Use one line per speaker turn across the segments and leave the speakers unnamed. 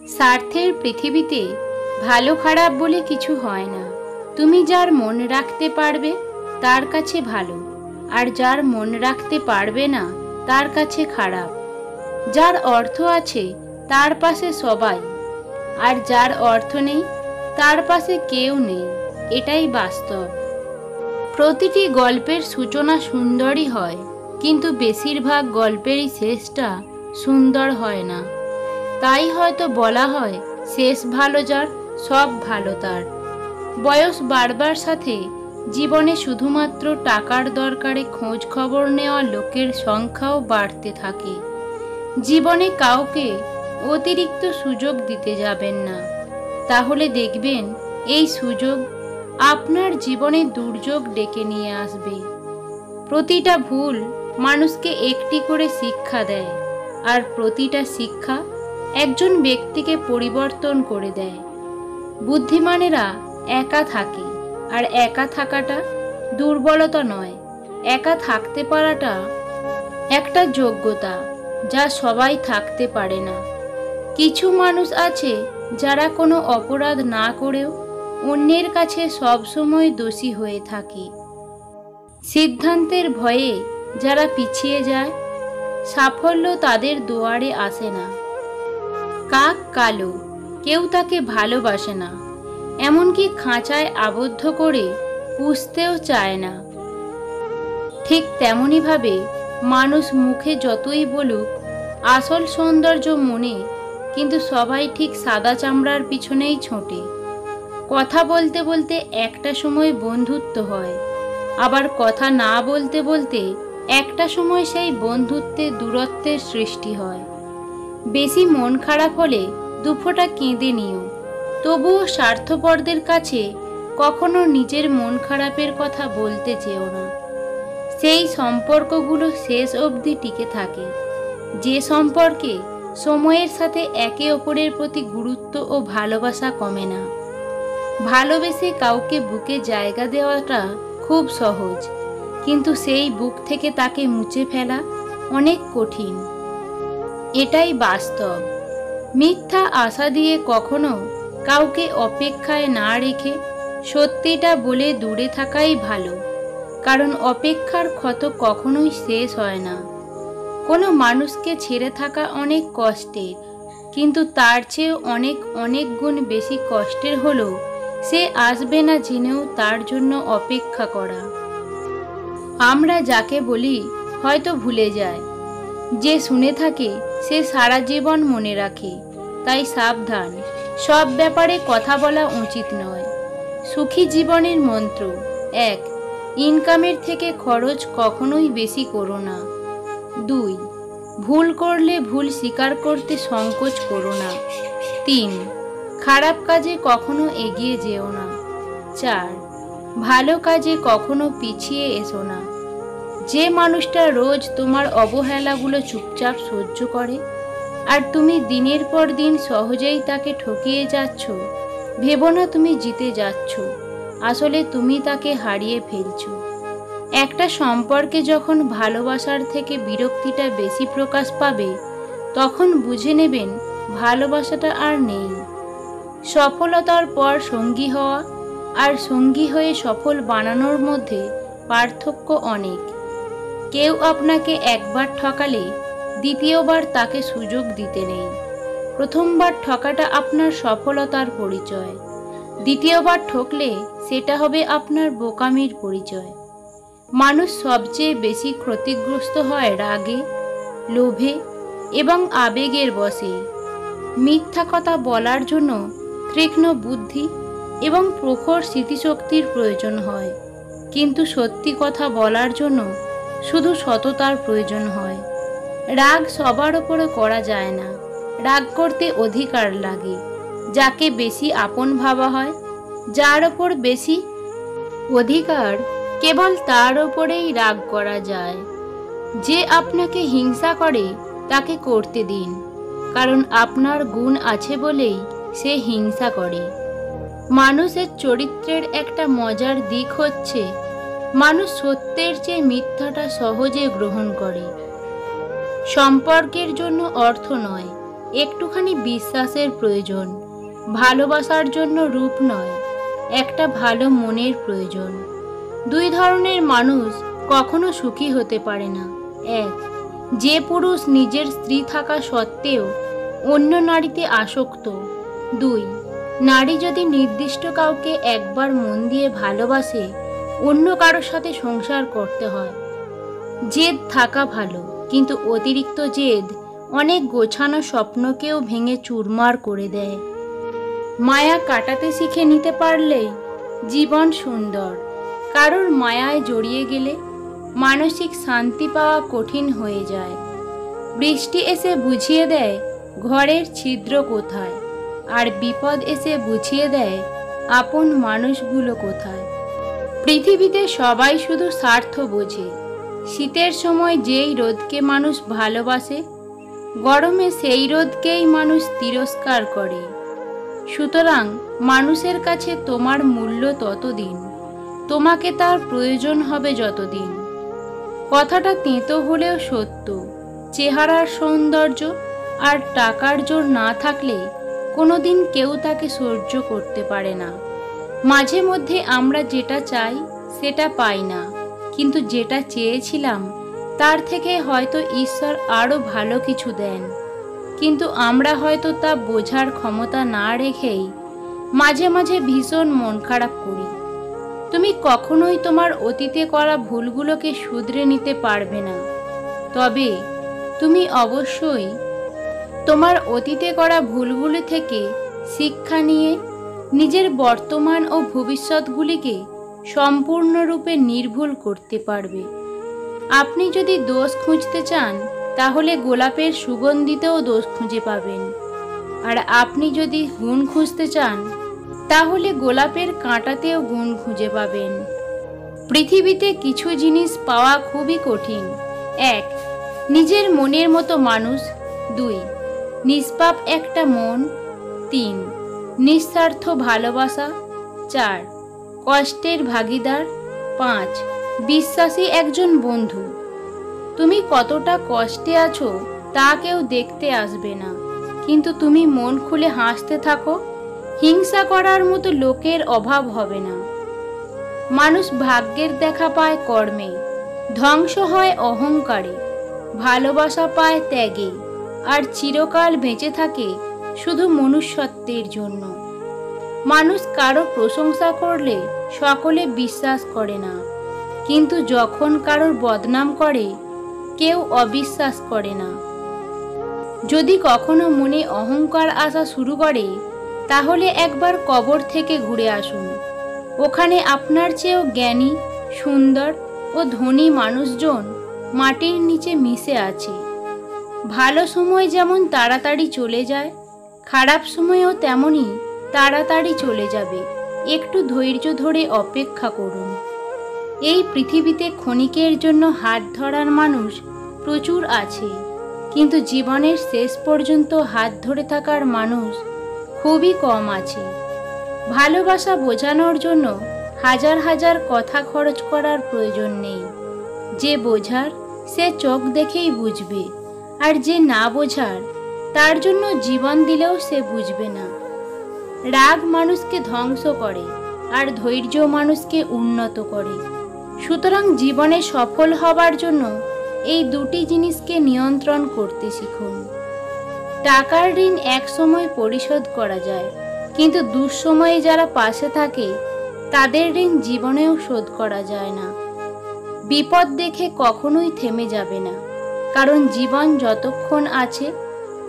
স্বার্থের পৃথিবীতে ভালো খারাপ বলে কিছু হয় না। তুমি যার মন রাখতে পারবে তার কাছে ভালো, আর যার মন রাখতে পারবে না তার কাছে খারাপ। যার অর্থ আছে তার পাশে সবাই, আর যার অর্থ নেই তার পাশে কেউ নেই। এটাই বাস্তব। প্রতিটি গল্পের সূচনা সুন্দরই হয়, কিন্তু বেশিরভাগ গল্পেরই শেষটা সুন্দর হয় না। তাই হয়তো বলা হয়, শেষ ভালো যার সব ভালো তার। বয়স বাড়বার সাথে জীবনে শুধুমাত্র টাকার দরকারে খোঁজ খবর নেওয়া লোকের সংখ্যাও বাড়তে থাকে। জীবনে কাউকে অতিরিক্ত সুযোগ দিতে যাবেন না, তাহলে দেখবেন এই সুযোগ আপনার জীবনে দুর্যোগ ডেকে নিয়ে আসবে। প্রতিটা ভুল মানুষকে একটি করে শিক্ষা দেয়, আর প্রতিটা শিক্ষা একজন ব্যক্তিকে পরিবর্তন করে দেয়। বুদ্ধিমানেরা একা থাকে, আর একা থাকাটা দুর্বলতা নয়। একা থাকতে পারাটা একটা যোগ্যতা, যা সবাই থাকতে পারে না। কিছু মানুষ আছে যারা কোনো অপরাধ না করেও অন্যের কাছে সবসময় দোষী হয়ে থাকে। সিদ্ধান্তের ভয়ে যারা পিছিয়ে যায়, সাফল্য তাদের দুয়ারে আসে না। কাক কালো, কেউ তাকে ভালোবাসে না, এমনকি খাঁচায় আবদ্ধ করে পুষতেও চায় না। ঠিক তেমনিভাবে মানুষ মুখে যতই বলুক আসল সৌন্দর্য মনে, কিন্তু সবাই ঠিক সাদা চামড়ার পিছনেই ছোটে। কথা বলতে বলতে একটা সময় বন্ধুত্ব হয়, আবার কথা না বলতে বলতে একটা সময় সেই বন্ধুত্বে দূরত্বের সৃষ্টি হয়। বেশি মন খারাপ হলে দুফোঁটা কেঁদে নিও, তবুও স্বার্থপরদের কাছে কখনো নিজের মন খারাপের কথা বলতে চেও না। সেই সম্পর্কগুলো শেষ অবধি টিকে থাকে, যে সম্পর্কে সময়ের সাথে একে অপরের প্রতি গুরুত্ব ও ভালোবাসা কমে না। ভালোবেসে কাউকে বুকে জায়গা দেওয়াটা খুব সহজ, কিন্তু সেই বুক থেকে তাকে মুছে ফেলা অনেক কঠিন। এটাই বাস্তব। মিথ্যা আশা দিয়ে কখনো কাউকে অপেক্ষায় না রেখে সত্যিটা বলে দূরে থাকাই ভালো, কারণ অপেক্ষার ক্ষত কখনোই শেষ হয় না। কোনো মানুষকে ছেড়ে থাকা অনেক কষ্টের, কিন্তু তার চেয়েও অনেক অনেক গুণ বেশি কষ্টের হলো সে আসবে না জেনেও তার জন্য অপেক্ষা করা। আমরা যাকে বলি হয়তো ভুলে যায়, যে শুনে থাকে সে সারা জীবন মনে রাখে। তাই সাবধান, সব ব্যাপারে কথা বলা উচিত নয়। সুখী জীবনের মন্ত্র: 1. ইনকামের থেকে খরচ কখনোই বেশি করো না। 2. ভুল করলে ভুল স্বীকার করতে সংকোচ করো না। 3. খারাপ কাজে কখনো এগিয়ে যেও না। 4. ভালো কাজে কখনো পিছিয়ে এসো না। যে মানুষটা রোজ তোমার অবহেলাগুলো চুপচাপ সহ্য করে, আর তুমি দিনের পর দিন সহজেই তাকে ঠকিয়ে যাচ্ছ, ভেবো না তুমি জিতে যাচ্ছ, আসলে তুমি তাকে হারিয়ে ফেলছো। একটা সম্পর্কে যখন ভালোবাসার থেকে বিরক্তিটা বেশি প্রকাশ পাবে, তখন বুঝে নেবেন ভালোবাসাটা আর নেই। সফলতার পর সঙ্গী হওয়া আর সঙ্গী হয়ে সফল বানানোর মধ্যে পার্থক্য অনেক। কেউ আপনাকে একবার ঠকালে দ্বিতীয়বার তাকে সুযোগ দিতে নেই। প্রথমবার ঠকাটা আপনার সফলতার পরিচয়, দ্বিতীয়বার ঠকলে সেটা হবে আপনার বোকামির পরিচয়। মানুষ সবচেয়ে বেশি ক্ষতিগ্রস্ত হয় রাগে, লোভে এবং আবেগের বশে। মিথ্যা কথা বলার জন্য তীক্ষ্ণ বুদ্ধি এবং প্রখর স্মৃতিশক্তির প্রয়োজন হয়, কিন্তু সত্যি কথা বলার জন্য শুধু সততার প্রয়োজন হয়। রাগ সবার ওপরে করা যায় না, রাগ করতে অধিকার লাগে। যাকে বেশি আপন ভাবা হয়, যার ওপর বেশি অধিকার, কেবল তার ওপরেই রাগ করা যায়। যে আপনাকে হিংসা করে তাকে করতে দিন, কারণ আপনার গুণ আছে বলেই সে হিংসা করে। মানুষের চরিত্রের একটা মজার দিক হচ্ছে, মানুষ সত্যের চেয়ে মিথ্যাটা সহজে গ্রহণ করে। সম্পর্কের জন্য অর্থ নয়, একটুখানি বিশ্বাসের প্রয়োজন। ভালোবাসার জন্য রূপ নয়, একটা ভালো মনের প্রয়োজন। দুই ধরনের মানুষ কখনো সুখী হতে পারে না। এক, যে পুরুষ নিজের স্ত্রী থাকা সত্ত্বেও অন্য নারীতে আসক্ত। দুই, নারী যদি নির্দিষ্ট কাউকে একবার মন দিয়ে ভালোবাসে, অন্য কারোর সাথে সংসার করতে হয়। জেদ থাকা ভালো, কিন্তু অতিরিক্ত জেদ অনেক গোছানো স্বপ্নকেও ভেঙে চুরমার করে দেয়। মায়া কাটাতে শিখে নিতে পারলেই জীবন সুন্দর। কারোর মায়ায় জড়িয়ে গেলে মানসিক শান্তি পাওয়া কঠিন হয়ে যায়। বৃষ্টি এসে বুঝিয়ে দেয় ঘরের ছিদ্র কোথায়, আর বিপদ এসে বুঝিয়ে দেয় আপন মানুষগুলো কোথায়। পৃথিবীতে সবাই শুধু স্বার্থ বোঝে। শীতের সময় যেই রোদকে মানুষ ভালোবাসে, গরমে সেই রোদকেই মানুষ তিরস্কার করে। সুতরাং মানুষের কাছে তোমার মূল্য ততদিন, তোমাকে তার প্রয়োজন হবে যতদিন। কথাটা তেঁতো হলেও সত্য। চেহারার সৌন্দর্য আর টাকার জোর না থাকলে কোনোদিন কেউ তাকে সহ্য করতে পারে না। মাঝে মধ্যে আমরা যেটা চাই সেটা পাই না, কিন্তু যেটা চেয়েছিলাম তার থেকে হয়তো ঈশ্বর আরও ভালো কিছু দেন। কিন্তু আমরা হয়তো তা বোঝার ক্ষমতা না রেখেই মাঝে মাঝে ভীষণ মন খারাপ করি। তুমি কখনোই তোমার অতীতে করা ভুলগুলোকে শুধরে নিতে পারবে না, তবে তুমি অবশ্যই তোমার অতীতে করা ভুলগুলি থেকে শিক্ষা নিয়ে নিজের বর্তমান ও ভবিষ্যৎগুলিকে সম্পূর্ণরূপে নির্ভুল করতে পারবে। আপনি যদি দোষ খুঁজতে চান, তাহলে গোলাপের সুগন্ধিতেও দোষ খুঁজে পাবেন। আর আপনি যদি গুণ খুঁজতে চান, তাহলে গোলাপের কাঁটাতেও গুণ খুঁজে পাবেন। পৃথিবীতে কিছু জিনিস পাওয়া খুবই কঠিন। এক, নিজের মনের মতো মানুষ। দুই, নিষ্পাপ একটা মন। তিন, নিঃস্বার্থ ভালোবাসা। চার, কষ্টের ভাগিদার। পাঁচ, বিশ্বাসী একজন বন্ধু। তুমি কতটা কষ্টে আছো তা কেউ দেখতে আসবে না, কিন্তু তুমি মন খুলে হাসতে থাকো, হিংসা করার মতো লোকের অভাব হবে না। মানুষ ভাগ্যের দেখা পায় কর্মে, ধ্বংস হয় অহংকারে, ভালোবাসা পায় ত্যাগে, আর চিরকাল বেঁচে থাকে শুধু মনুষ্যত্বের জন্য। মানুষ কারো প্রশংসা করলে সকলে বিশ্বাস করে না, কিন্তু যখন কারোর বদনাম করে কেউ অবিশ্বাস করে না। যদি কখনো মনে অহংকার আসা শুরু করে, তাহলে একবার কবর থেকে ঘুরে আসুন। ওখানে আপনার চেয়েও জ্ঞানী, সুন্দর ও ধনী মানুষজন মাটির নিচে মিশে আছে। ভালো সময় যেমন তাড়াতাড়ি চলে যায়, খারাপ সময়ও তেমনই তাড়াতাড়ি চলে যাবে। একটু ধৈর্য ধরে অপেক্ষা করুন। এই পৃথিবীতে ক্ষণিকের জন্য হাত ধরার মানুষ প্রচুর আছে, কিন্তু জীবনের শেষ পর্যন্ত হাত ধরে থাকার মানুষ খুবই কম আছে। ভালোবাসা বোঝানোর জন্য হাজার হাজার কথা খরচ করার প্রয়োজন নেই। যে বোঝার সে চোখ দেখেই বুঝবে, আর যে না বোঝার তার জন্য জীবন দিলেও সে বুঝবে না। রাগ মানুষকে ধ্বংস করে, আর ধৈর্য মানুষকে উন্নত করে। সুতরাং জীবনে সফল হবার জন্য এই দুটি জিনিসকে নিয়ন্ত্রণ করতে শিখুন। টাকার ঋণ এক সময় পরিশোধ করা যায়, কিন্তু দুঃসময়ে যারা পাশে থাকে তাদের ঋণ জীবনেও শোধ করা যায় না। বিপদ দেখে কখনোই থেমে যাবে না, কারণ জীবন যতক্ষণ আছে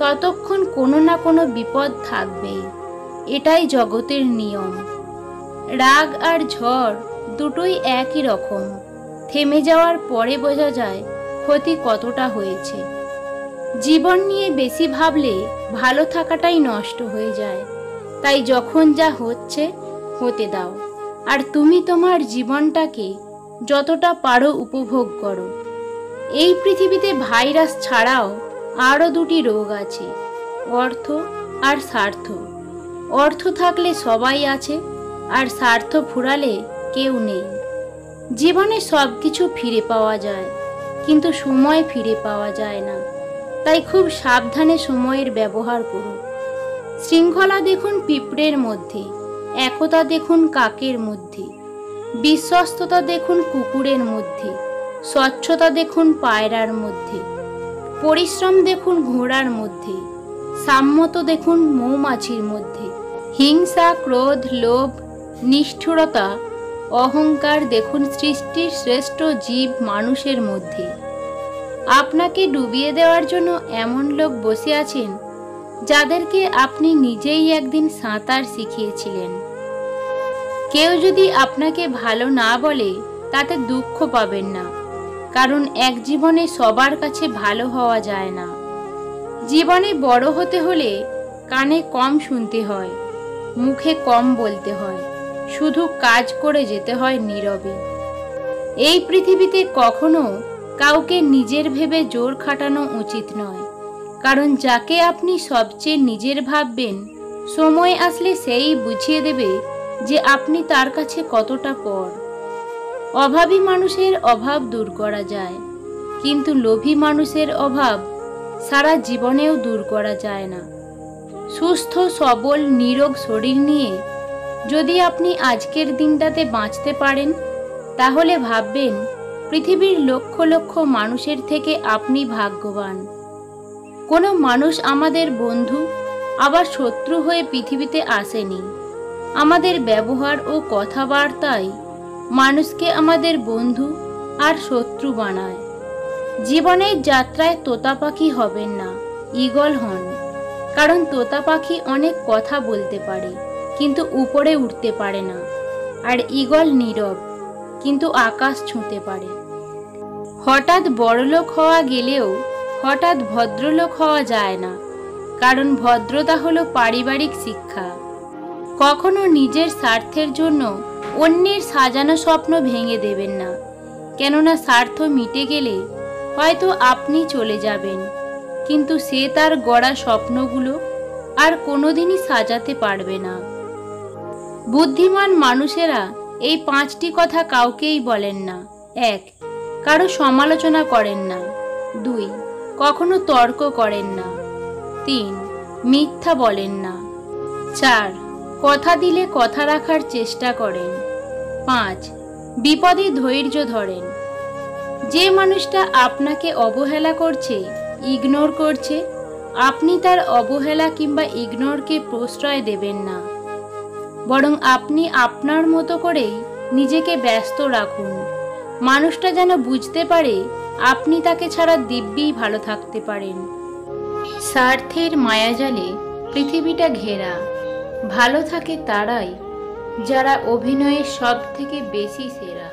ততক্ষণ কোনো না কোনো বিপদ থাকবেই। এটাই জগতের নিয়ম। রাগ আর ঝড় দুটোই একই রকম। থেমে যাওয়ার পরে বোঝা যায় ক্ষতি কতটা হয়েছে। জীবন নিয়ে বেশি ভাবলে ভালো থাকাটাই নষ্ট হয়ে যায়। তাই যখন যা হচ্ছে হতে দাও, আর তুমি তোমার জীবনটাকে যতটা পারো উপভোগ করো। এই পৃথিবীতে ভাইরাস ছাড়াও আরও দুটি রোগ আছে, অর্থ আর স্বার্থ। অর্থ থাকলে সবাই আছে, আর স্বার্থ ফুরালে কেউ নেই। জীবনে সব কিছু ফিরে পাওয়া যায়, কিন্তু সময় ফিরে পাওয়া যায় না। তাই খুব সাবধানে সময়ের ব্যবহার করুন। শৃঙ্খলা দেখুন পিঁপড়ের মধ্যে, একতা দেখুন কাকের মধ্যে, বিশ্বস্ততা দেখুন কুকুরের মধ্যে, স্বচ্ছতা দেখুন পায়রার মধ্যে, পরিশ্রম দেখুন ঘোড়ার মধ্যে, সাম্যতা দেখুন মৌমাছির মধ্যে, হিংসা, ক্রোধ, লোভ, নিষ্ঠুরতা, অহংকার দেখুন সৃষ্টির শ্রেষ্ঠ জীব মানুষের মধ্যে। আপনাকে ডুবিয়ে দেওয়ার জন্য এমন লোক বসে আছেন যাদেরকে আপনি নিজেই একদিন সাঁতার শিখিয়েছিলেন। কেউ যদি আপনাকে ভালো না বলে তাতে দুঃখ পাবেন না, কারণ এক জীবনে সবার কাছে ভালো হওয়া যায় না। জীবনে বড় হতে হলে কানে কম শুনতে হয়, মুখে কম বলতে হয়, শুধু কাজ করে যেতে হয় নীরবে। এই পৃথিবীতে কখনো কাউকে নিজের ভেবে জোর খাটানো উচিত নয়, কারণ যাকে আপনি সবচেয়ে নিজের ভাববেন সময় আসলে সেই বুঝিয়ে দেবে যে আপনি তার কাছে কতটা পর। অভাবী মানুষের অভাব দূর করা যায়, কিন্তু লোভী মানুষের অভাব সারা জীবনেও দূর করা যায় না। সুস্থ সবল নিরোগ শরীর নিয়ে যদি আপনি আজকের দিনটাতে বাঁচতে পারেন, তাহলে ভাববেন পৃথিবীর লক্ষ লক্ষ মানুষের থেকে আপনি ভাগ্যবান। কোনো মানুষ আমাদের বন্ধু আবার শত্রু হয়ে পৃথিবীতে আসেনি। আমাদের ব্যবহার ও কথাবার্তায় মানুষকে আমাদের বন্ধু আর শত্রু বানায়। জীবনের যাত্রায় তোতা পাখি হবেন না, ঈগল হন, কারণ তোতা পাখি অনেক কথা বলতে পারে কিন্তু উপরে উঠতে পারে না, আর ঈগল নীরব কিন্তু আকাশ ছুঁতে পারে। হঠাৎ বড়লোক হওয়া গেলেও হঠাৎ ভদ্রলোক হওয়া যায় না, কারণ ভদ্রতা হলো পারিবারিক শিক্ষা। কখনো নিজের স্বার্থের জন্য অন্যের সাজানো স্বপ্ন ভেঙে দেবেন না, কেননা স্বার্থ মিটে গেলে হয়তো আপনি চলে যাবেন, কিন্তু সে তার গড়া স্বপ্নগুলো আর কোনোদিনই সাজাতে পারবে না। বুদ্ধিমান মানুষেরা এই 5টি কথা কাউকেই বলেন না। 1. কারো সমালোচনা করেন না। 2. কখনো তর্ক করেন না। 3. মিথ্যা বলেন না। 4. কথা দিলে কথা রাখার চেষ্টা করেন। 5. বিপদে ধৈর্য ধরেন। যে মানুষটা আপনাকে অবহেলা করছে, ইগনোর করছে, আপনি তার অবহেলা কিংবা ইগনোরকে প্রশ্রয় দেবেন না, বরং আপনি আপনার মতো করেই নিজেকে ব্যস্ত রাখুন। মানুষটা যেন বুঝতে পারে আপনি তাকে ছাড়া দিব্যি ভালো থাকতে পারেন। স্বার্থের মায়াজালে পৃথিবীটা ঘেরা। ভালো থাকে তারাই যারা অভিনয়ে সব থেকে বেশি সেরা।